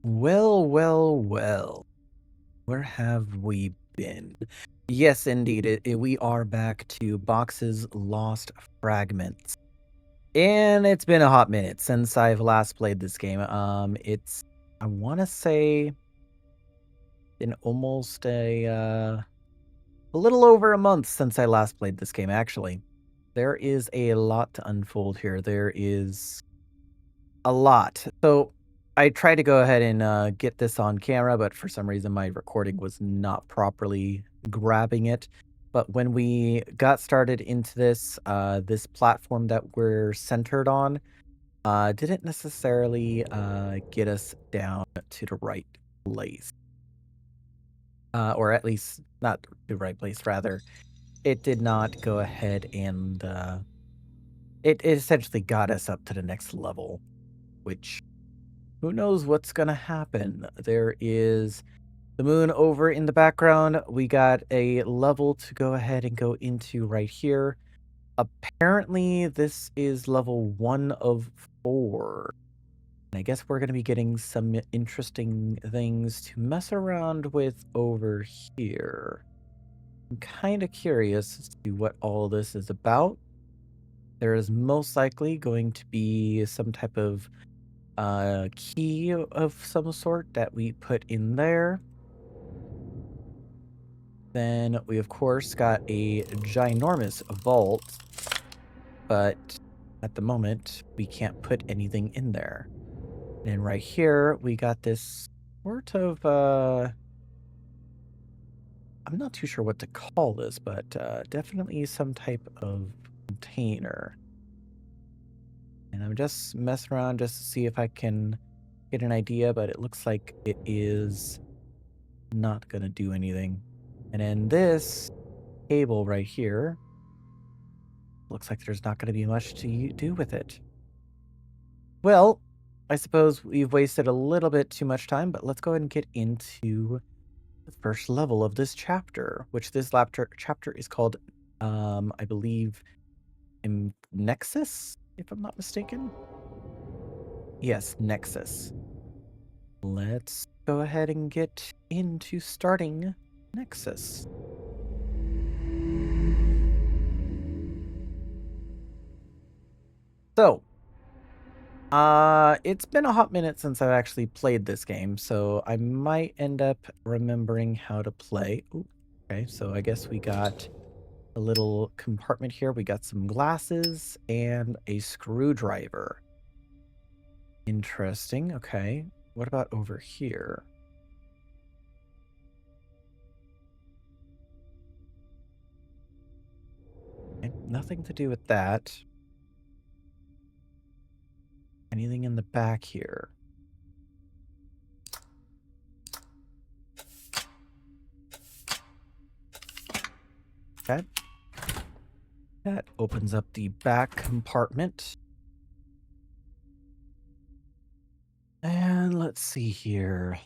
Well, well, well. Where have we been? Yes, indeed. We are back to Box's Lost Fragments. And it's been a hot minute since I've last played this game. I want to say, been almost a little over a month since I last played this game, actually. There is a lot to unfold here. There is a lot. So I tried to go ahead and get this on camera, but for some reason my recording was not properly grabbing it. But when we got started into this platform that we're centered on, didn't necessarily get us down to the right place. Or at least not the right place, rather. It did not go ahead and it essentially got us up to the next level, which who knows what's gonna happen. There is the moon over in the background. We got a level to go ahead and go into right here. Apparently, this is level 1 of 4. And I guess we're going to be getting some interesting things to mess around with over here. I'm kind of curious as to what all this is about. There is most likely going to be some type of key of some sort that we put in there. Then we, of course, got a ginormous vault, but at the moment, we can't put anything in there. And right here, we got this sort of, I'm not too sure what to call this, but definitely some type of container. And I'm just messing around just to see if I can get an idea, but it looks like it is not going to do anything. And then this cable right here, looks like there's not going to be much to do with it. Well, I suppose we've wasted a little bit too much time, but let's go ahead and get into the first level of this chapter, which this chapter is called, I believe, Nexus, if I'm not mistaken. Yes, Nexus. Let's go ahead and get into starting Nexus. So, it's been a hot minute since I've actually played this game, so I might end up remembering how to play. Ooh, okay, so I guess we got a little compartment here. We got some glasses and a screwdriver. Interesting. Okay. What about over here? Okay, nothing to do with that. Anything in the back here? Okay. That opens up the back compartment. And let's see here.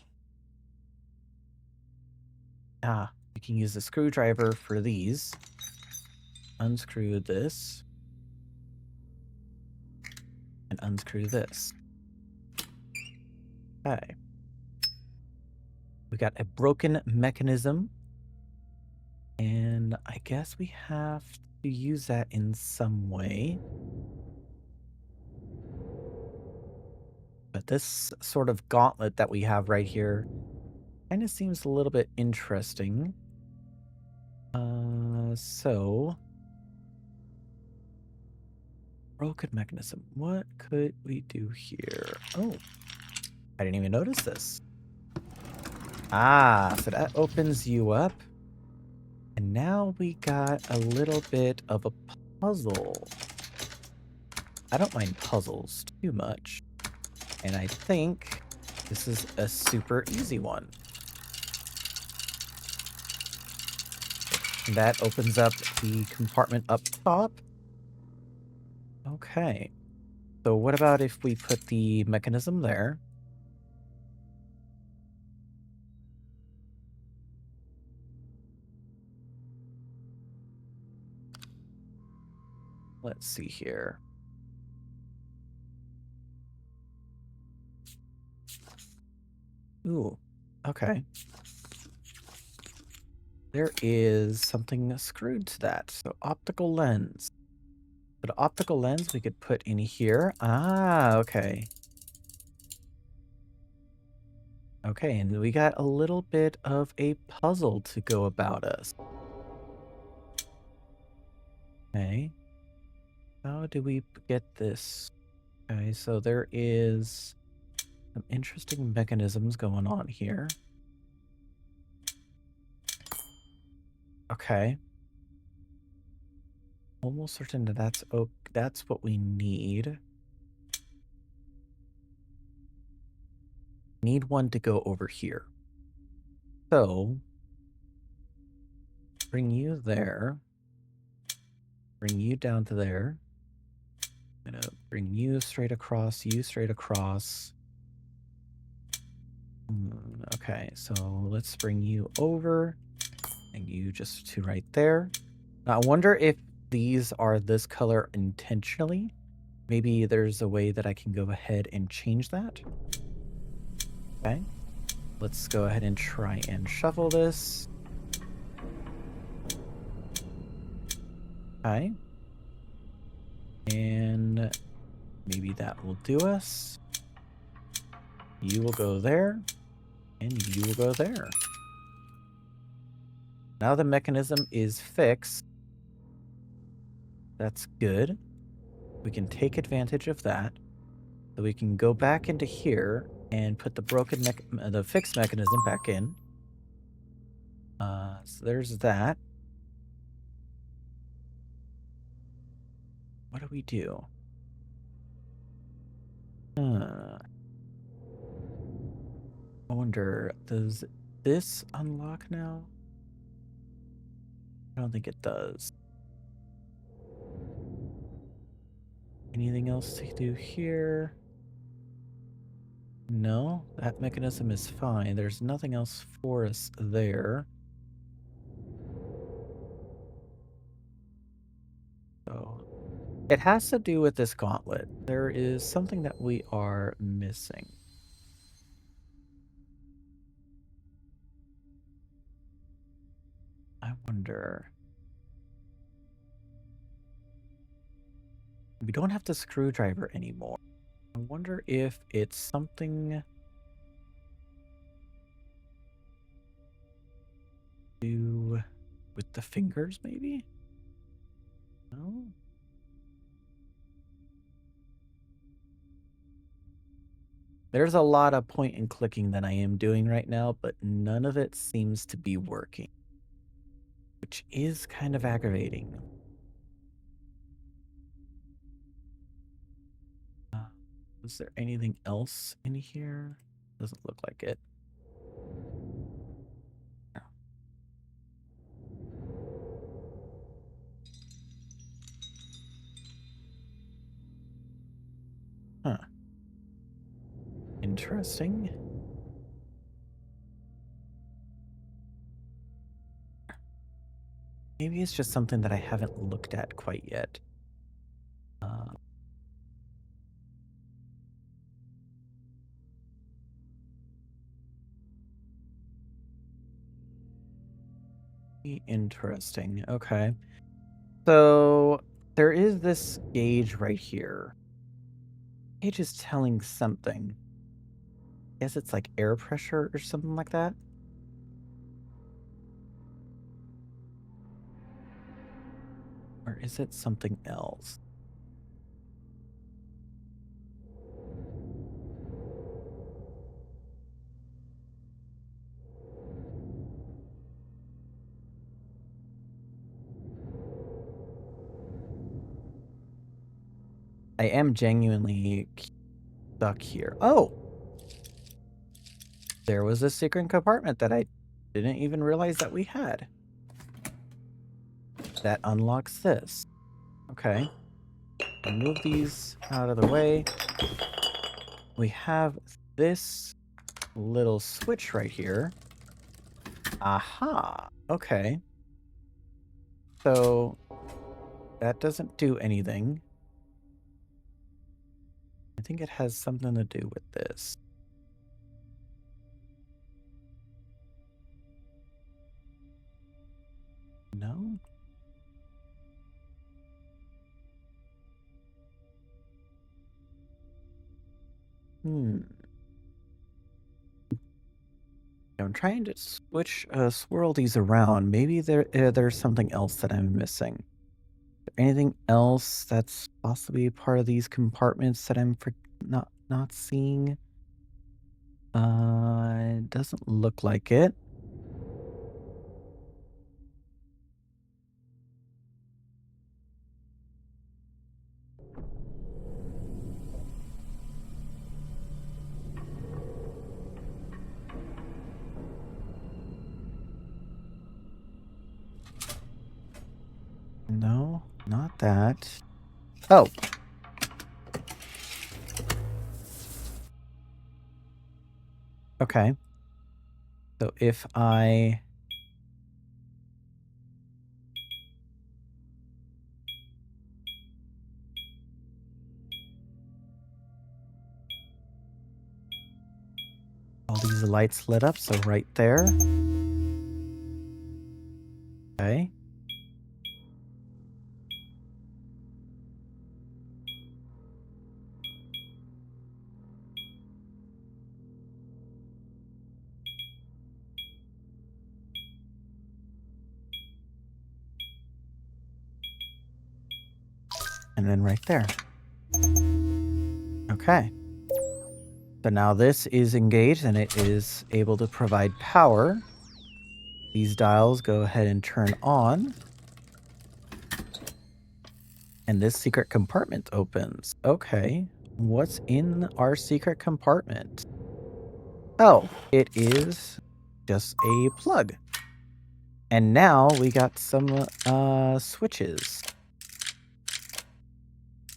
We can use the screwdriver for these. Unscrew this. And unscrew this. Okay. We got a broken mechanism. And I guess we have to use that in some way. But this sort of gauntlet that we have right here kind of seems a little bit interesting. So broken mechanism. What could we do here? Oh, I didn't even notice this. So that opens you up. And now we got a little bit of a puzzle. I don't mind puzzles too much. And I think this is a super easy one. And that opens up the compartment up top. Okay. So what about if we put the mechanism there? Let's see here. Ooh, okay. There is something screwed to that. So optical lens. But optical lens we could put in here. Ah, okay. Okay, and we got a little bit of a puzzle to go about us. Okay. How do we get this? Okay, so there is some interesting mechanisms going on here. Okay. Almost certain that that's what we need. Need one to go over here. So bring you there. Bring you down to there. I'm gonna bring you straight across, you straight across. Okay, so let's bring you over and you just to right there. Now, I wonder if these are this color intentionally. Maybe there's a way that I can go ahead and change that. Okay, let's go ahead and try and shuffle this. Okay. And maybe that will do us. You will go there, and you will go there. Now the mechanism is fixed. That's good. We can take advantage of that. So we can go back into here and put the fixed mechanism back in. So there's that. What do we do? I wonder, does this unlock now? I don't think it does. Anything else to do here? No, that mechanism is fine. There's nothing else for us there. So it has to do with this gauntlet. There is something that we are missing. I wonder. We don't have the screwdriver anymore. I wonder if it's something to do with the fingers, maybe? No? There's a lot of point and clicking that I am doing right now, but none of it seems to be working, which is kind of aggravating. Is there anything else in here? Doesn't look like it. Huh. Interesting. Maybe it's just something that I haven't looked at quite yet. Interesting. Okay. So there is this gauge right here. Gauge is telling something. I guess it's like air pressure or something like that. Or is it something else? I am genuinely stuck here. Oh! There was a secret compartment that I didn't even realize that we had. That unlocks this. Okay. Move these out of the way. We have this little switch right here. Aha. Okay. So that doesn't do anything. I think it has something to do with this. No? I'm trying to swirl these around. Maybe there's something else that I'm missing. Anything else that's possibly part of these compartments that I'm not seeing? It doesn't look like it. No, not that. Oh. Okay. So if I... all these lights lit up, so right there. Okay. And then right there. Okay. So now this is engaged and it is able to provide power. These dials go ahead and turn on. And this secret compartment opens. Okay. What's in our secret compartment? Oh, it is just a plug. And now we got some switches.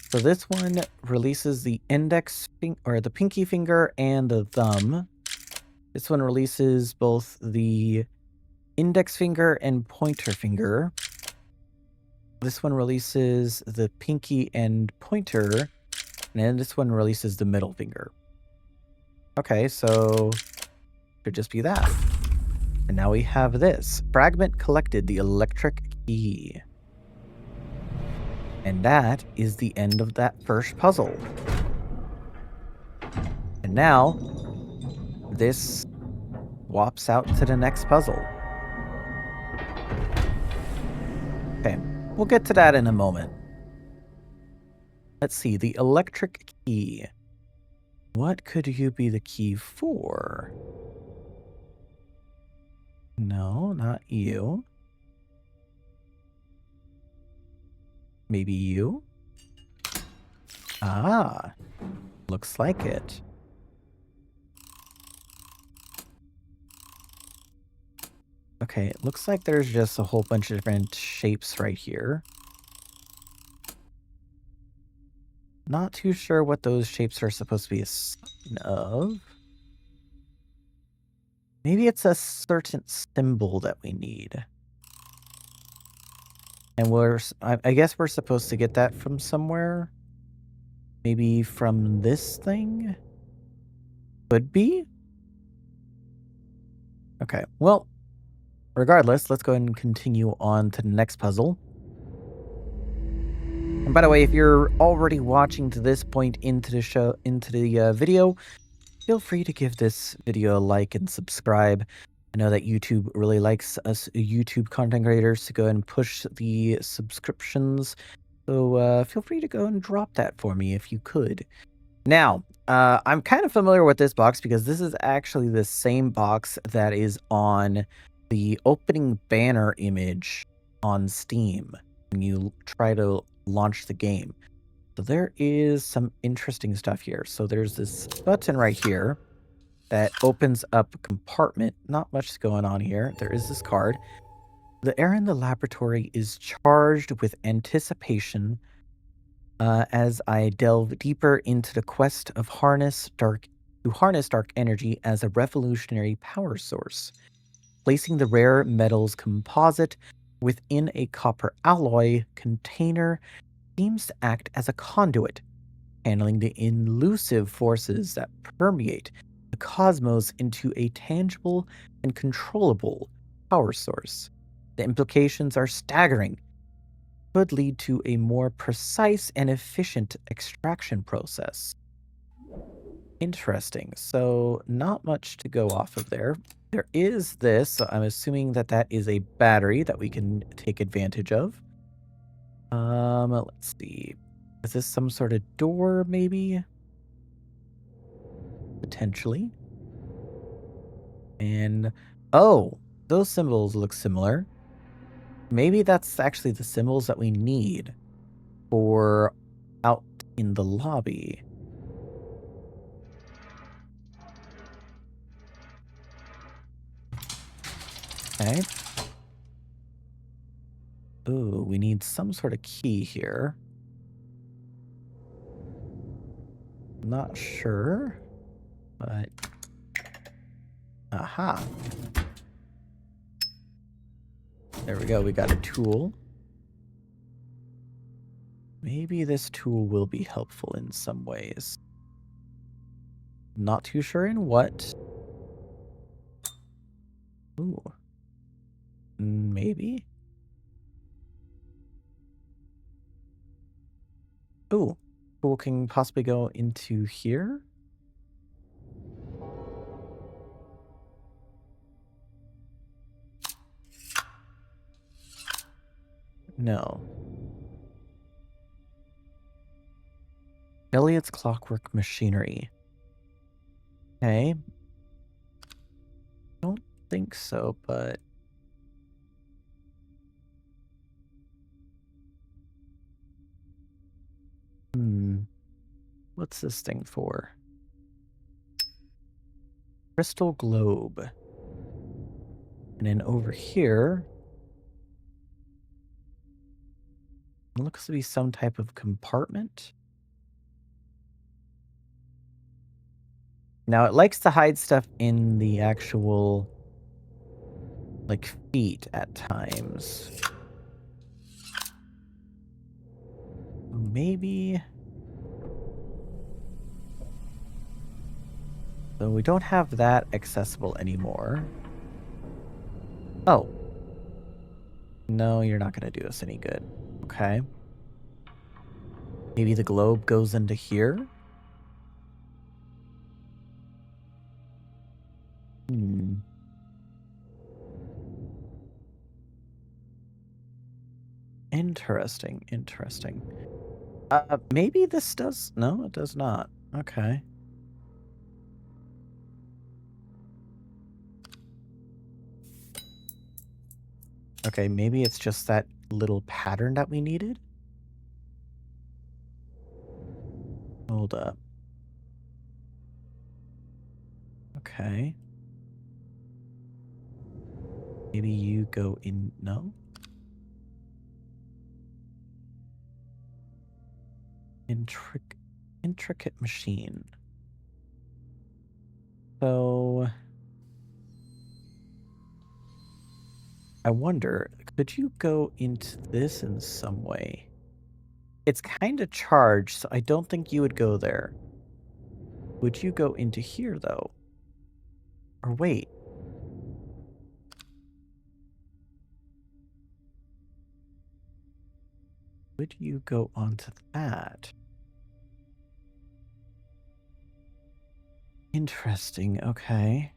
So this one releases the the pinky finger and the thumb. This one releases both the index finger and pointer finger. This one releases the pinky and pointer. And then this one releases the middle finger. Okay, so could just be that. And now we have this. Fragment collected, the electric key. And that is the end of that first puzzle. And now, this swaps out to the next puzzle. Okay, we'll get to that in a moment. Let's see, the electric key. What could you be the key for? No, not you. Maybe you? Ah, looks like it. Okay, it looks like there's just a whole bunch of different shapes right here. Not too sure what those shapes are supposed to be a sign of. Maybe it's a certain symbol that we need. And I guess we're supposed to get that from somewhere. Maybe from this thing? Could be? Okay, well, regardless, let's go ahead and continue on to the next puzzle. And by the way, if you're already watching to this point into the video, feel free to give this video a like and subscribe. I know that YouTube really likes us YouTube content creators to go and push the subscriptions. So feel free to go and drop that for me if you could. Now, I'm kind of familiar with this box because this is actually the same box that is on the opening banner image on Steam when you try to launch the game. So there is some interesting stuff here. So there's this button right here that opens up a compartment. Not much going on here. There is this card. The air in the laboratory is charged with anticipation as I delve deeper into the quest of harness dark energy as a revolutionary power source. Placing the rare metals composite within a copper alloy container seems to act as a conduit, handling the elusive forces that permeate the cosmos into a tangible and controllable power source. The implications are staggering. Could lead to a more precise and efficient extraction process. Interesting. So not much to go off of there. There is this, so I'm assuming that that is a battery that we can take advantage of. Let's see. Is this some sort of door, maybe? Potentially. And, oh, those symbols look similar. Maybe that's actually the symbols that we need for out in the lobby. Okay. Ooh, we need some sort of key here. Not sure, but... Aha. There we go, we got a tool. Maybe this tool will be helpful in some ways. Not too sure in what. Ooh. Maybe? Ooh. Tool can possibly go into here? No. Elliot's clockwork machinery. Okay. Don't think so, but... What's this thing for? Crystal globe. And then over here... looks to be some type of compartment. Now, it likes to hide stuff in the actual, like, feet at times. Maybe... So we don't have that accessible anymore. Oh. No, you're not going to do us any good. Okay. Maybe the globe goes into here? Interesting, interesting. Maybe this does... No, it does not. Okay. Okay, maybe it's just that little pattern that we needed? Hold up. Okay. Maybe you go in... No? Intricate machine. So... I wonder, could you go into this in some way? It's kind of charged, so I don't think you would go there. Would you go into here, though? Or wait. Would you go onto that? Interesting, okay.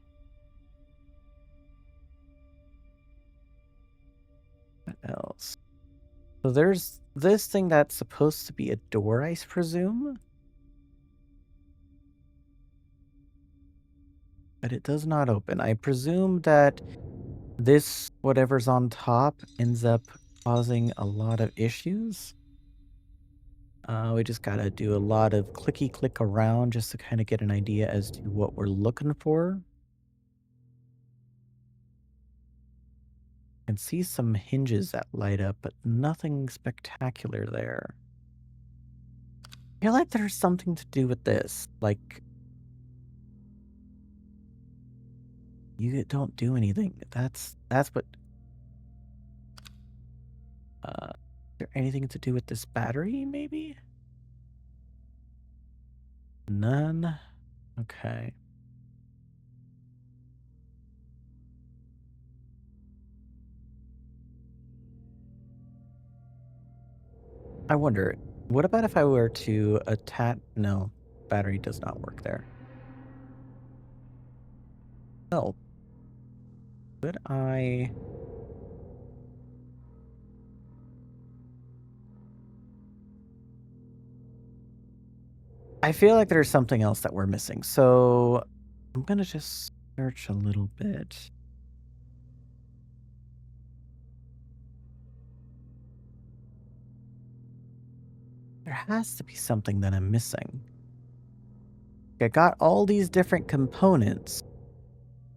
What else? So there's this thing that's supposed to be a door, I presume? But it does not open. I presume that this, whatever's on top, ends up causing a lot of issues. We just gotta do a lot of clicky click around just to kind of get an idea as to what we're looking for. I can see some hinges that light up, but nothing spectacular there. I feel like there's something to do with this. Like, you don't do anything. That's what... is there anything to do with this battery, maybe? None? Okay. I wonder, what about if I were to attach... No, battery does not work there. Oh. Could I... I feel like there's something else that we're missing, so I'm gonna just search a little bit. There has to be something that I'm missing. I got all these different components,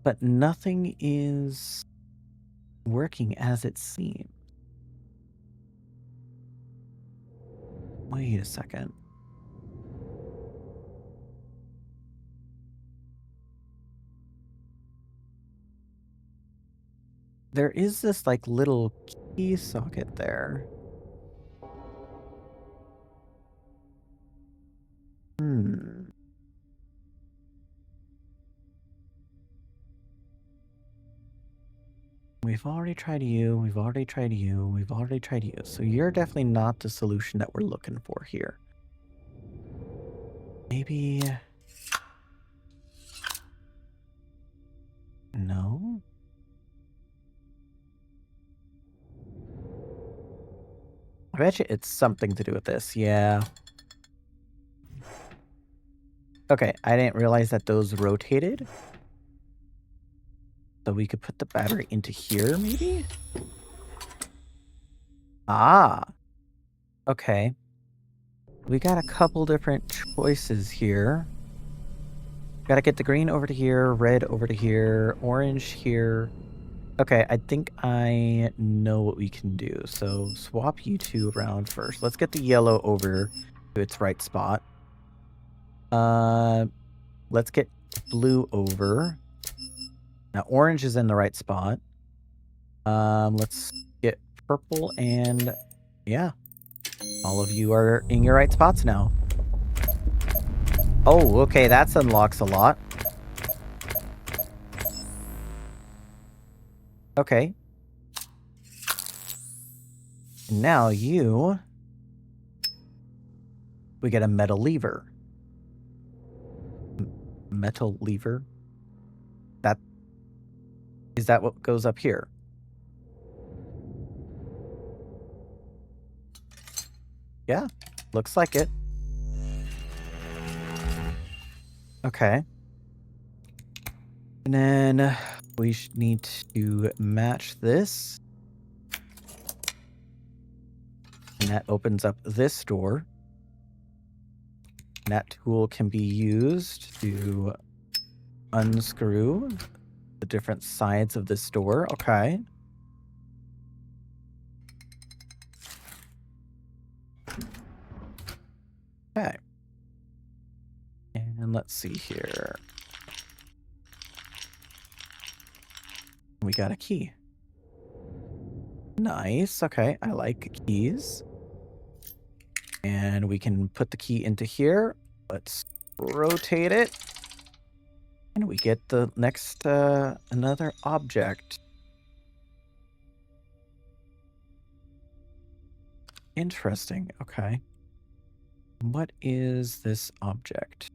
but nothing is working as it seems. Wait a second. There is this like little key socket there. We've already tried you, we've already tried you, we've already tried you. So you're definitely not the solution that we're looking for here. Maybe... No? I bet you it's something to do with this, yeah. Okay, I didn't realize that those rotated. So we could put the battery into here, maybe? Ah! Okay. We got a couple different choices here. Gotta get the green over to here, red over to here, orange here. Okay, I think I know what we can do. So swap you two around first. Let's get the yellow over to its right spot. Let's get blue over. Now orange is in the right spot. Let's get purple and yeah. All of you are in your right spots now. Oh, okay, that unlocks a lot. Okay. And now you... We get a metal lever. Metal lever? That... Is that what goes up here? Yeah, looks like it. Okay. And then we need to match this. And that opens up this door. And that tool can be used to unscrew the different sides of this door. Okay. Okay. And let's see here. We got a key. Nice. Okay, I like keys. And we can put the key into here. Let's rotate it. And we get the next, another object. Interesting. Okay. What is this object?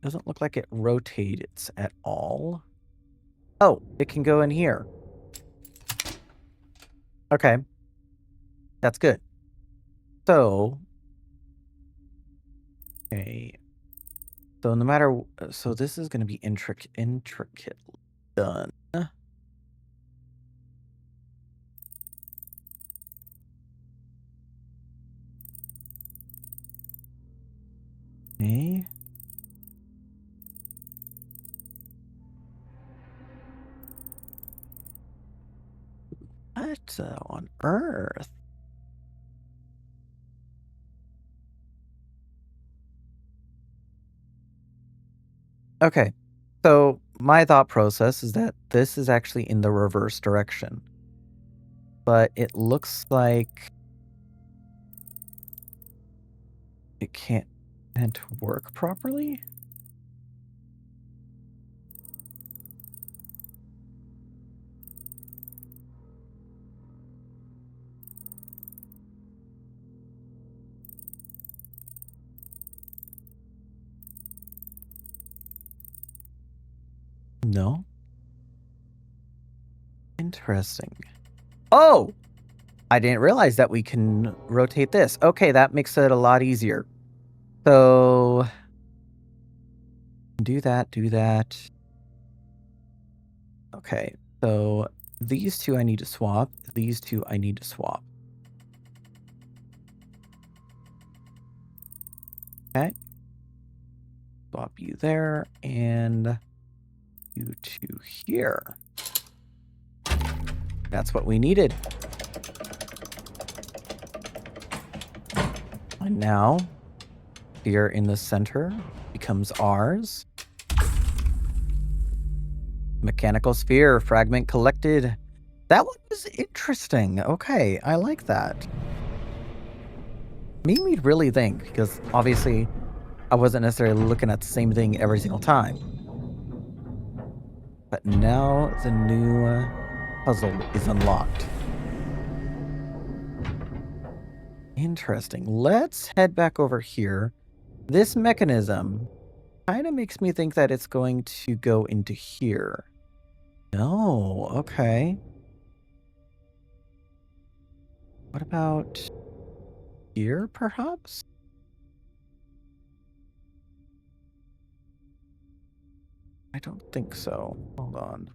Doesn't look like it rotates at all. Oh, it can go in here. Okay. That's good. So, okay. So no matter, so this is going to be intricately done. Okay. What on earth? Okay, so my thought process is that this is actually in the reverse direction. But it looks like it can't work properly. No? Interesting. Oh! I didn't realize that we can rotate this. Okay, that makes it a lot easier. So, do that, do that. Okay, so these two I need to swap. These two I need to swap. Okay. Swap you there, and you two here. That's what we needed. And now, here in the center becomes ours. Mechanical sphere, fragment collected. That one was interesting. Okay, I like that. Made me really think, because obviously I wasn't necessarily looking at the same thing every single time. But now the new puzzle is unlocked. Interesting. Let's head back over here. This mechanism kind of makes me think that it's going to go into here. No, okay. What about here, perhaps? I don't think so. Hold on.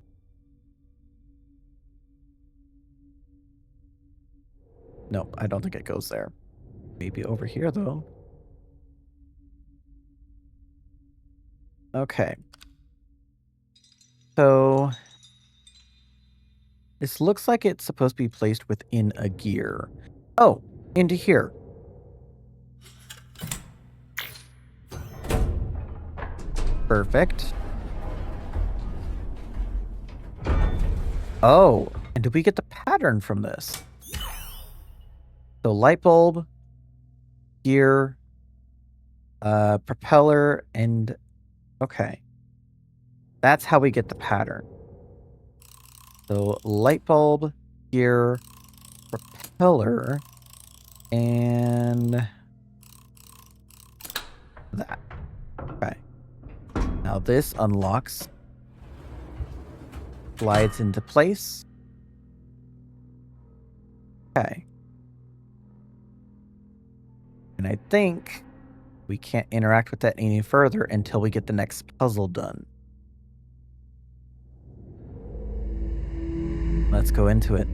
Nope, I don't think it goes there. Maybe over here, though. Okay. So, this looks like it's supposed to be placed within a gear. Oh, into here. Perfect. Oh, and do we get the pattern from this? So light bulb, gear, propeller, and okay. That's how we get the pattern. So light bulb, gear, propeller, and that. Okay. Now this unlocks, slides into place. Okay. And I think we can't interact with that any further until we get the next puzzle done. Let's go into it.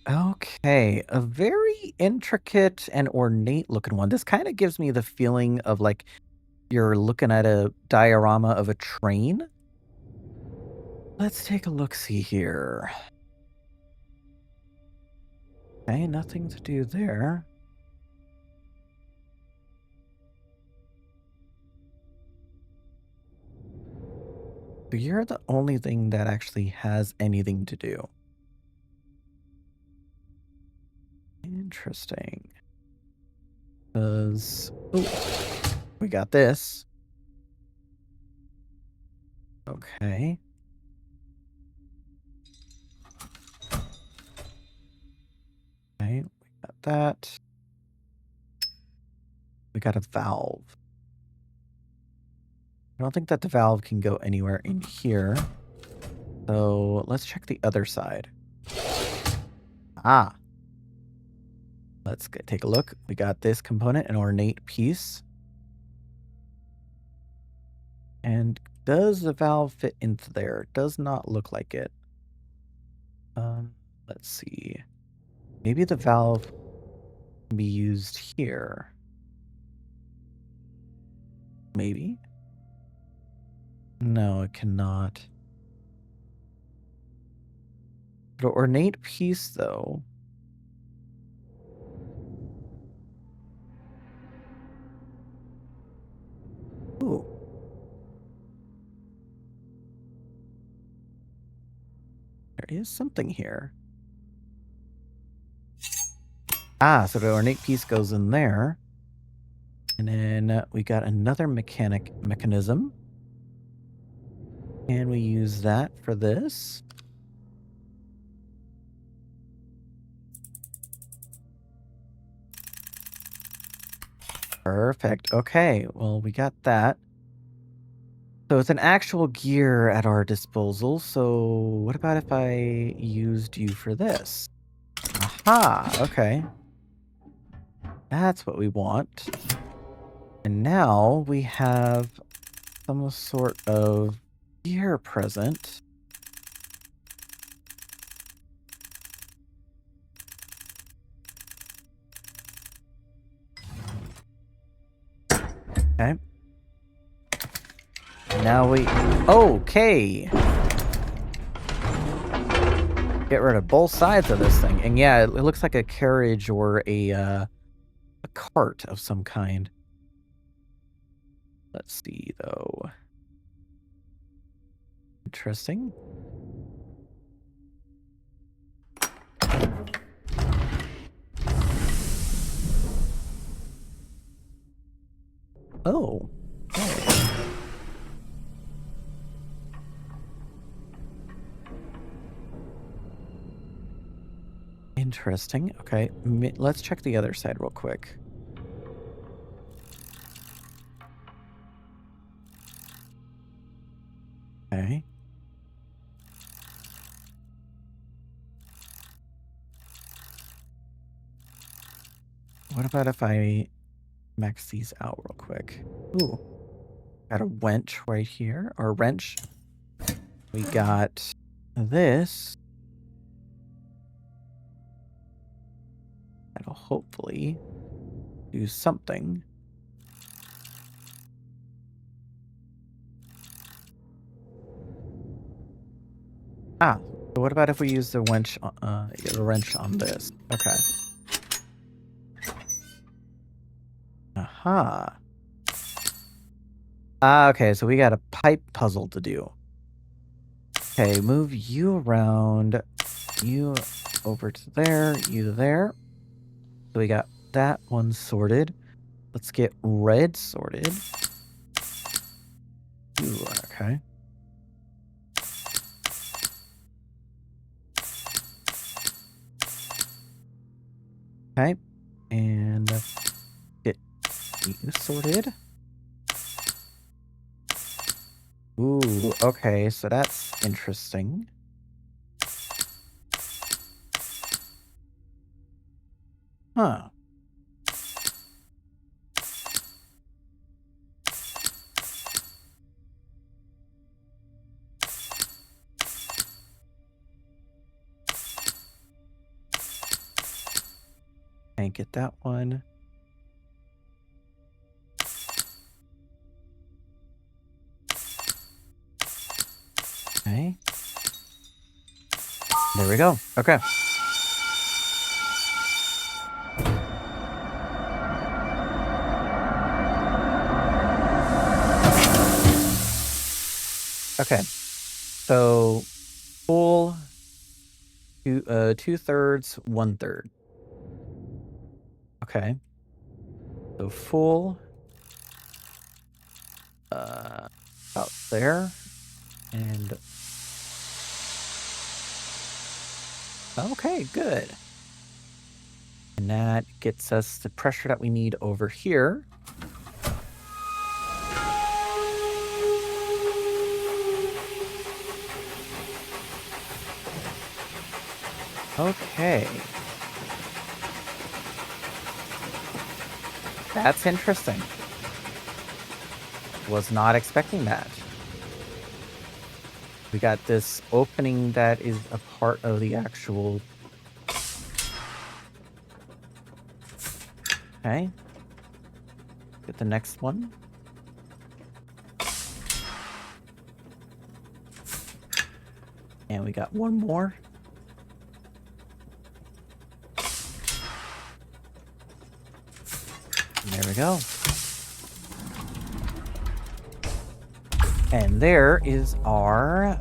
Okay, a very intricate and ornate looking one. This kind of gives me the feeling of like you're looking at a diorama of a train. Let's take a look-see here. Okay, nothing to do there. But you're the only thing that actually has anything to do. Interesting. Because we got this. Okay. Okay, we got that. We got a valve. I don't think that the valve can go anywhere in here. So let's check the other side. Ah. Let's take a look. We got this component, an ornate piece. And does the valve fit into there? Does not look like it. Let's see. Maybe the valve can be used here. Maybe. No, it cannot. The ornate piece, though. Ooh. There is something here. Ah, so the ornate piece goes in there. And then we got another mechanism. And we use that for this. Perfect. Okay, well, we got that. So it's an actual gear at our disposal, so what about if I used you for this? Aha, okay. That's what we want. And now we have some sort of gear present. Okay. Now we... Okay! Get rid of both sides of this thing. And yeah, it looks like a carriage or a cart of some kind. Let's see, though. Interesting. Oh. Okay. Interesting. Okay, let's check the other side real quick. Okay. What about if I max these out real quick? Ooh. Got a wench right here, or wrench. We got this. That'll hopefully do something. Ah, so what about if we use the wrench on this? Okay. Aha. Ah, okay, so we got a pipe puzzle to do. Okay, move you around. You over to there, you there. So we got that one sorted. Let's get red sorted. Ooh, okay. Okay, and get you sorted. Ooh, okay, so that's interesting. Huh. Can't get that one. Okay. There we go. Okay. Okay. So full 2/3, 1/3. Okay. So full about there. And okay, good. And that gets us the pressure that we need over here. Okay. That's interesting. Was not expecting that. We got this opening that is a part of the actual... Okay. Get the next one. And we got one more. And there we go. And there is our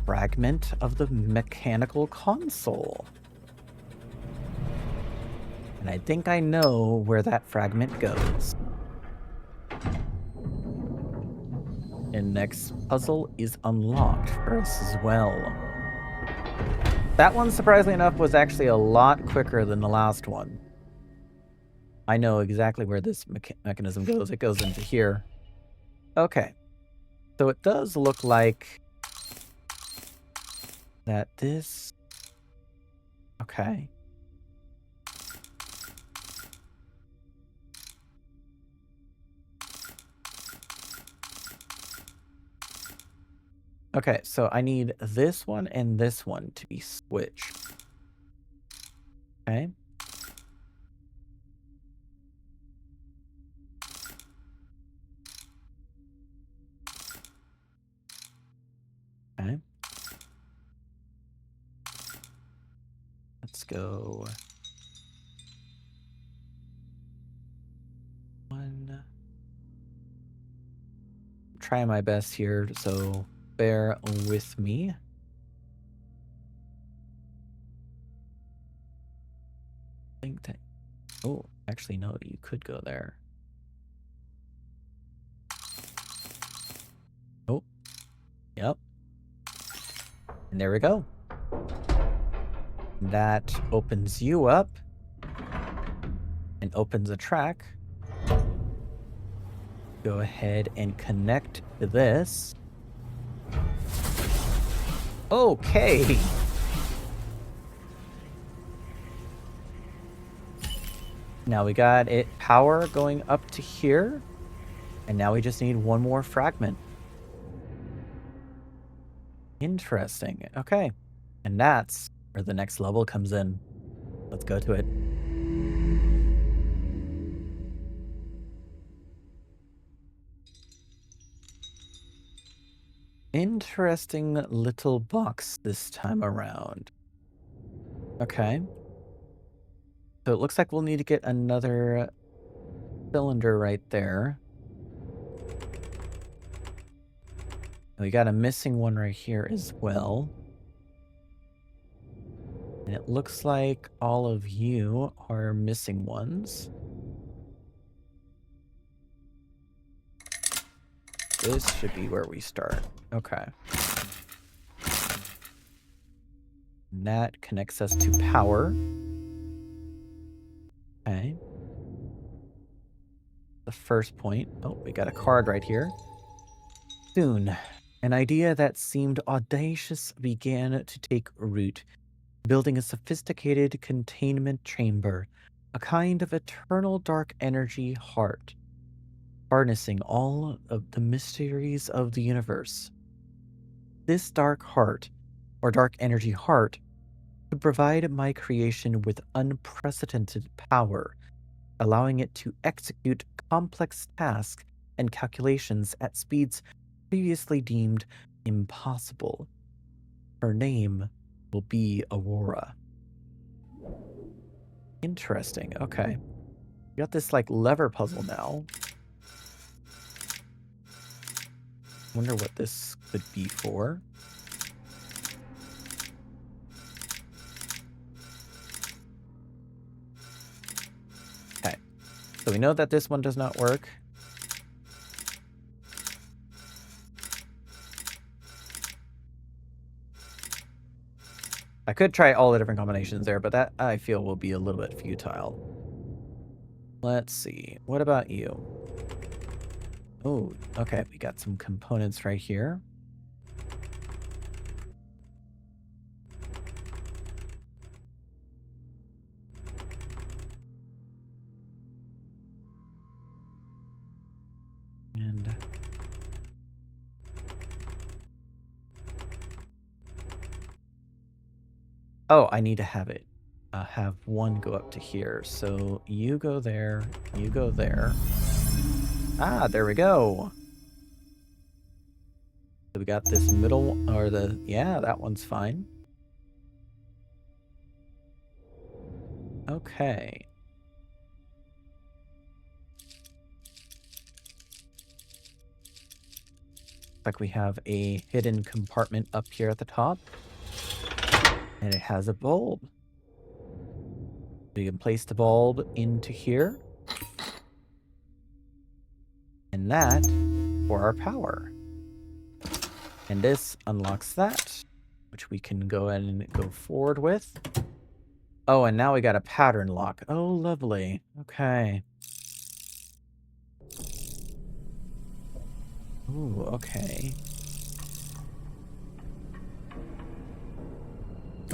fragment of the mechanical console. And I think I know where that fragment goes. And next puzzle is unlocked for us as well. That one, surprisingly enough, was actually a lot quicker than the last one. I know exactly where this mechanism goes. It goes into here. Okay. So it does look like that this... Okay. Okay, so I need this one and this one to be switched. Okay. Okay. Let's go. One. I'm trying my best here, so bear with me. I think that... Oh, actually, no, you could go there. Oh, yep. And there we go. That opens you up and opens a track. Go ahead and connect to this. Okay. Now we got it power going up to here. And now we just need one more fragment. Interesting. Okay. And that's where the next level comes in. Let's go to it. Interesting little box this time around. Okay. So it looks like we'll need to get another cylinder right there. We got a missing one right here as well. And it looks like all of you are missing ones. This should be where we start. Okay. And that connects us to power. Okay. The first point. Oh, we got a card right here. Soon, an idea that seemed audacious began to take root, building a sophisticated containment chamber, a kind of eternal dark energy heart, harnessing all of the mysteries of the universe. This dark heart, or dark energy heart, could provide my creation with unprecedented power, allowing it to execute complex tasks and calculations at speeds previously deemed impossible. Her name will be Aurora. Interesting. Okay. We got this like lever puzzle now. Wonder what this could be for. Okay. So we know that this one does not work. I could try all the different combinations there, but that I feel will be a little bit futile. Let's see. What about you? Oh, okay. We got some components right here. And oh, I need to have it. Have one go up to here. So you go there. You go there. Ah, there we go. So we got this middle, or the, yeah, that one's fine. Okay. Like we have a hidden compartment up here at the top. And it has a bulb. We can place the bulb into here. And that for our power. And this unlocks that, which we can go ahead and go forward with. Oh, and now we got a pattern lock. Oh, lovely. Okay. Ooh, okay.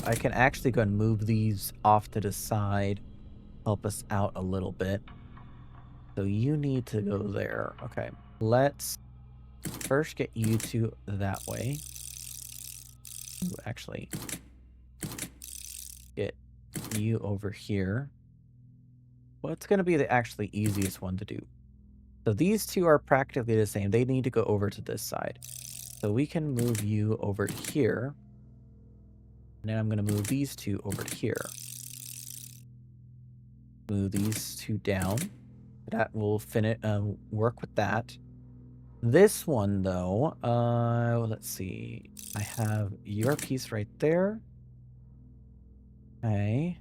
I can actually go and move these off to the side. Help us out a little bit. So you need to go there. Okay. Let's first get you two that way. Ooh, actually, get you over here. What's going to be the actually easiest one to do? So these two are practically the same. They need to go over to this side. So we can move you over to here. And then I'm going to move these two over to here. Move these two down. That will work with that. This one, though, let's see. I have your piece right there. Okay.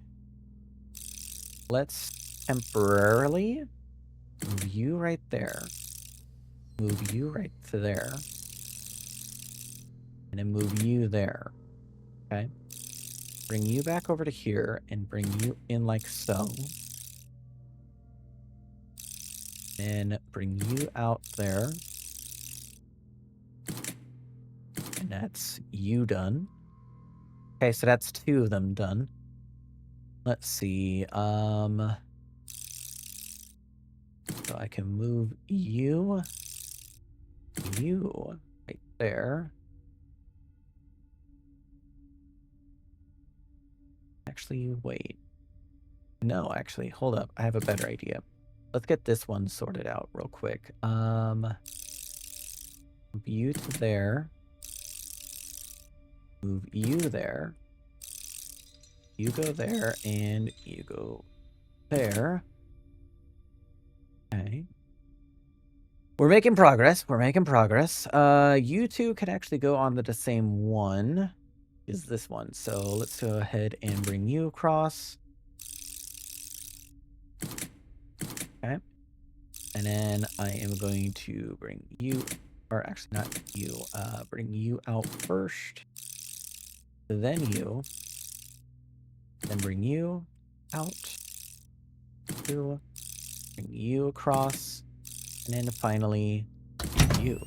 Let's temporarily move you right there. Move you right to there. And then move you there. Okay. Bring you back over to here and bring you in like so. And bring you out there. And that's you done. Okay, so that's two of them done. Let's see. So I can move you right there. Actually, wait. No, actually, hold up. I have a better idea. Let's get this one sorted out real quick. Move you to there. Move you there. You go there, and you go there. Okay. We're making progress. We're making progress. You two can actually go on to the same one. Is this one. So let's go ahead and bring you across. Okay. And then I am going to bring you, or actually not you, bring you out first. Then you. Then bring you out. You. Bring you across. And then finally, you.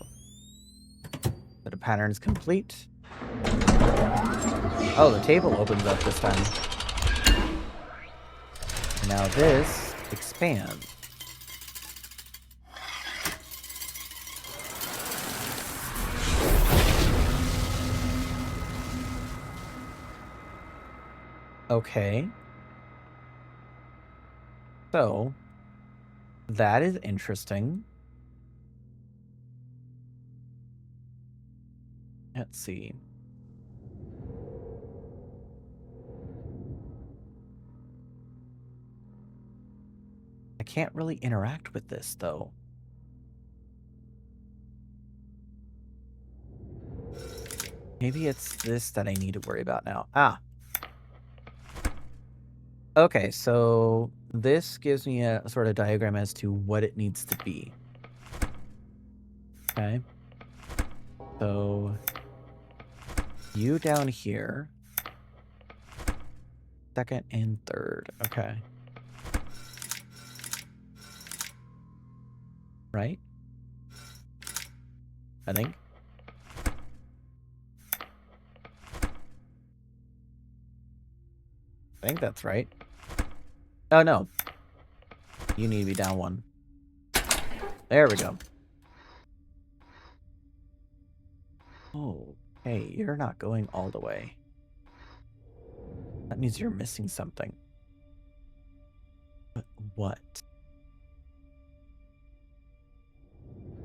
So the pattern is complete. Oh, the table opens up this time. Now this expands. Okay. So, that is interesting. Let's see. I can't really interact with this, though. Maybe it's this that I need to worry about now. Ah. Okay, so this gives me a sort of diagram as to what it needs to be. Okay. So, you down here. Second and third. Okay. Right? I think. I think that's right. Oh, no. You need to be down one. There we go. Oh, hey, you're not going all the way. That means you're missing something. But what?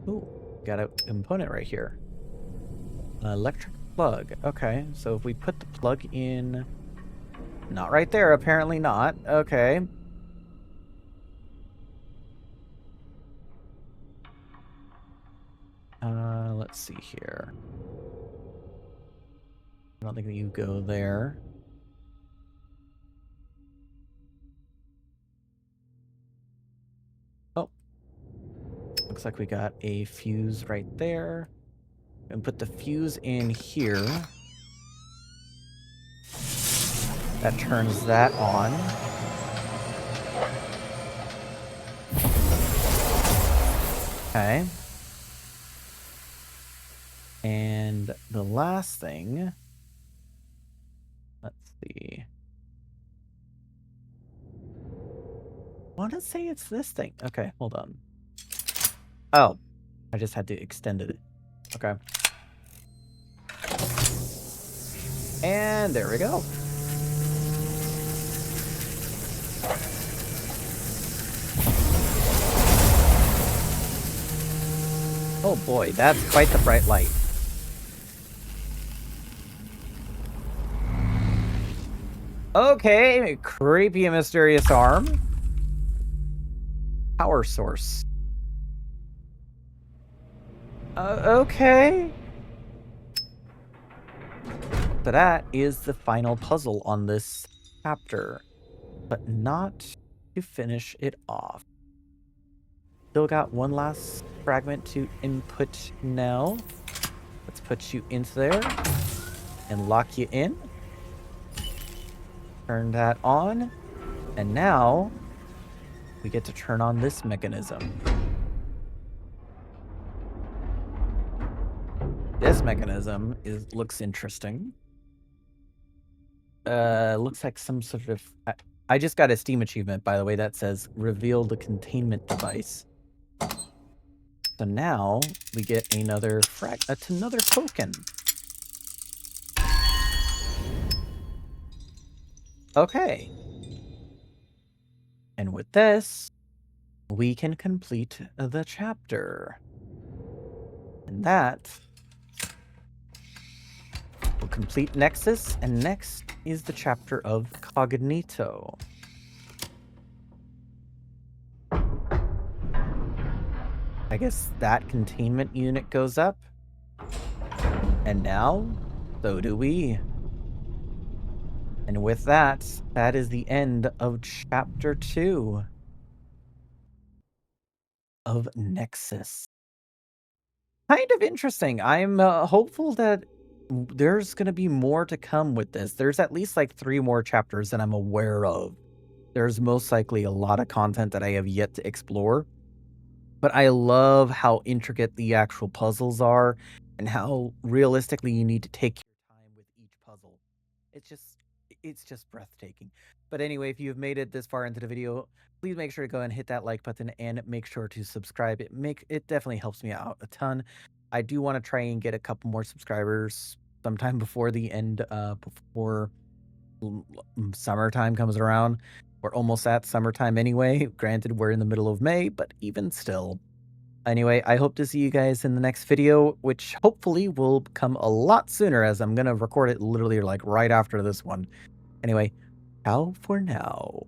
Ooh, got a component right here. Electric plug. Okay, so if we put the plug in... Not right there, apparently not. Okay. Let's see here. I don't think that you go there. Oh. Looks like we got a fuse right there. And put the fuse in here. That turns that on. Okay. And the last thing, let's see. I want to say it's this thing. Okay, hold on. Oh, I just had to extend it. Okay. And there we go. Oh boy, that's quite the bright light. Okay, creepy and mysterious arm. Power source. Okay. So that is the final puzzle on this chapter, but not to finish it off. Still got one last fragment to input now. Let's put you into there and lock you in. Turn that on. And now we get to turn on this mechanism. This mechanism looks interesting. Looks like some sort of... I just got a Steam achievement, by the way, that says reveal the containment device. So now we get another another token. Okay. And with this, we can complete the chapter. And that will complete Nexus, and next is the chapter of Cognito. I guess that containment unit goes up. And now, so do we. And with that, that is the end of chapter 2 of Nexus. Kind of interesting. I'm hopeful that there's going to be more to come with this. There's at least like 3 more chapters that I'm aware of. There's most likely a lot of content that I have yet to explore. But I love how intricate the actual puzzles are and how realistically you need to take your time with each puzzle. It's just breathtaking. But anyway, if you've made it this far into the video, please make sure to go and hit that like button and make sure to subscribe. It definitely helps me out a ton. I do want to try and get a couple more subscribers sometime before the end, before summertime comes around. We're almost at summertime anyway. Granted, we're in the middle of May, but even still. Anyway, I hope to see you guys in the next video, which hopefully will come a lot sooner, as I'm going to record it literally like right after this one. Anyway, ciao for now.